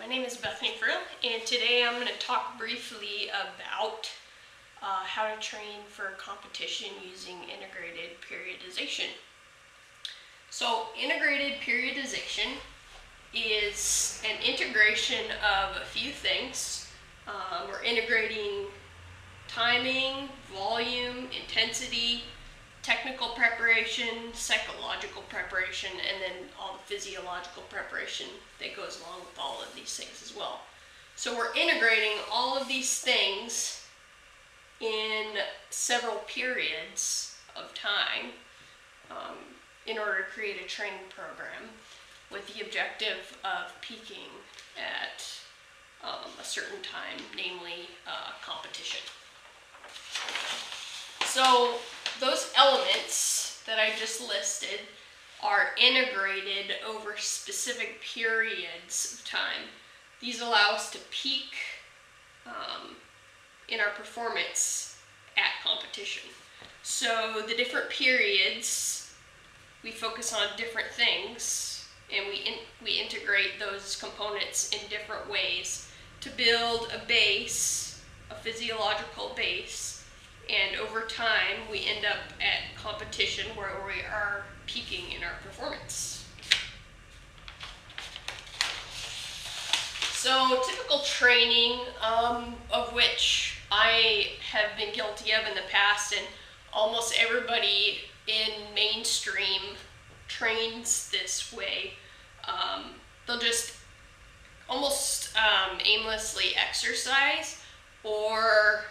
name is Bethany Frill, and today I'm going to talk briefly about how to train for competition using integrated periodization. So integrated periodization is an integration of a few things. We're integrating timing, volume, intensity, technical preparation, psychological preparation, and then all the physiological preparation that goes along with all of these things as well. So we're integrating all of these things in several periods of time in order to create a training program with the objective of peaking at a certain time, namely competition. So those elements that I just listed are integrated over specific periods of time. These allow us to peak in our performance at competition. So the different periods, we focus on different things, and we integrate those components in different ways to build a base, a physiological base. And over time, we end up at competition where we are peaking in our performance. So typical training, of which I have been guilty of in the past, and almost everybody in mainstream trains this way. They'll just almost aimlessly exercise, or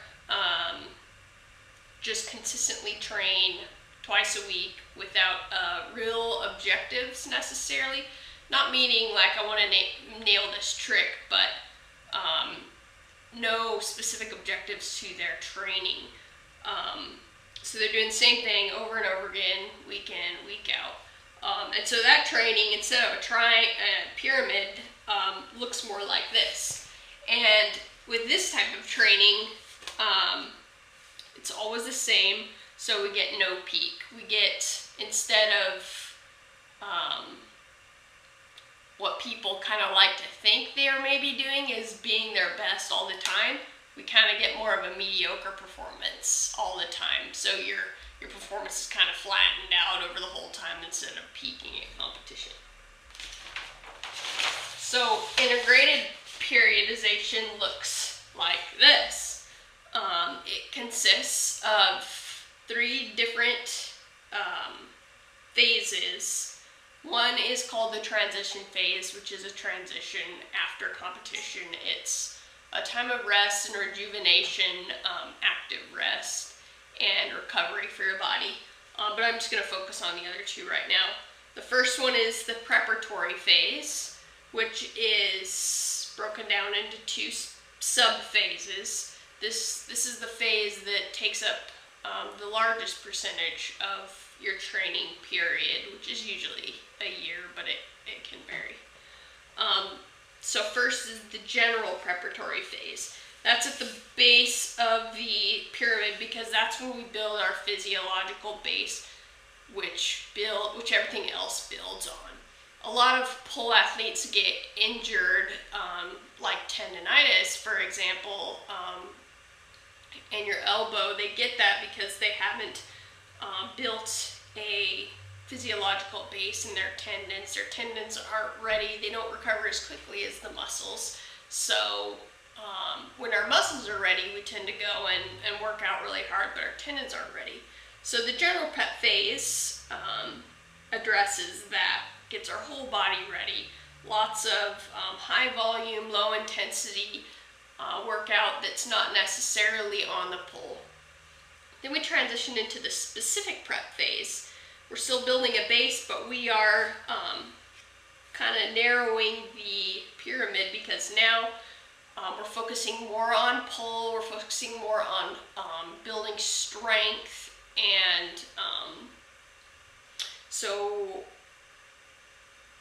just consistently train twice a week without real objectives necessarily. Not meaning like I want to nail this trick, but no specific objectives to their training. So they're doing the same thing over and over again, week in, week out. And so that training, instead of a pyramid, looks more like this. And with this type of training, it's always the same, so we get no peak. We get, instead of what people kind of like to think they are maybe doing is being their best all the time, we kind of get more of a mediocre performance all the time. So your performance is kind of flattened out over the whole time instead of peaking at competition. So integrated periodization looks like this. It consists of 3 different phases. One is called the transition phase, which is a transition after competition. It's a time of rest and rejuvenation, active rest, and recovery for your body. But I'm just going to focus on the other 2 right now. The first one is the preparatory phase, which is broken down into 2 sub-phases. This is the phase that takes up the largest percentage of your training period, which is usually a year, but it can vary. So first is the general preparatory phase. That's at the base of the pyramid because that's when we build our physiological base, which everything else builds on. A lot of pole athletes get injured, like tendonitis, for example, in your elbow. They get that because they haven't built a physiological base in their tendons. Their tendons aren't ready. They don't recover as quickly as the muscles. So when our muscles are ready, we tend to go and work out really hard, but our tendons aren't ready. So the general prep phase addresses that, gets our whole body ready. Lots of high volume, low intensity workout that's not necessarily on the pole. Then we transition into the specific prep phase. We're still building a base, but we are kind of narrowing the pyramid because now we're focusing more on pull, we're focusing more on building strength, and so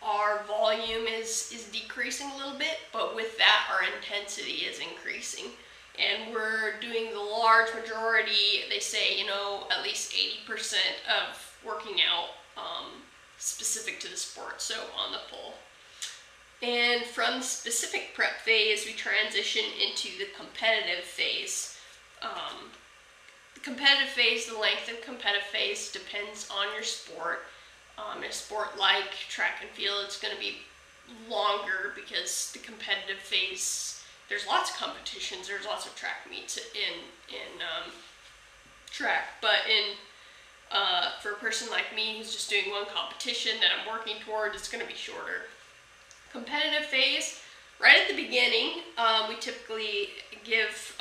our volume is decreasing a little bit, but with that our intensity is increasing. And we're doing the large majority, they say, at least 80% of working out specific to the sport, so on the pole. And from the specific prep phase, we transition into the competitive phase. The competitive phase, the length of competitive phase depends on your sport. In a sport like track and field, it's going to be longer because the competitive phase, there's lots of competitions, there's lots of track meets in track, but for a person like me who's just doing one competition that I'm working toward, it's going to be shorter. Competitive phase, right at the beginning, we typically give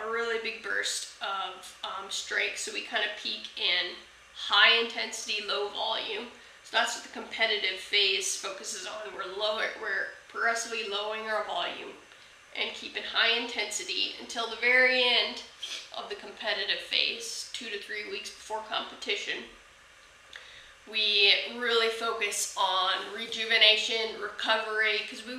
a really big burst of strength, so we kind of peak in high intensity, low volume. So that's what the competitive phase focuses on. We're progressively lowering our volume and keeping high intensity until the very end of the competitive phase, 2 to 3 weeks before competition. We really focus on rejuvenation, recovery, because we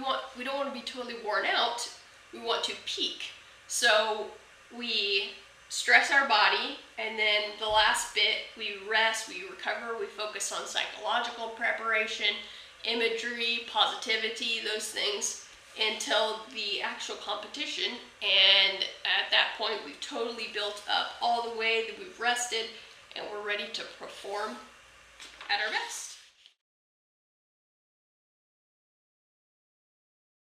don't want to be totally worn out. We want to peak. So we stress our body, and then the last bit, we rest, we recover, we focus on psychological preparation, imagery, positivity, those things, until the actual competition. And at that point, we've totally built up all the way that we've rested, and we're ready to perform at our best.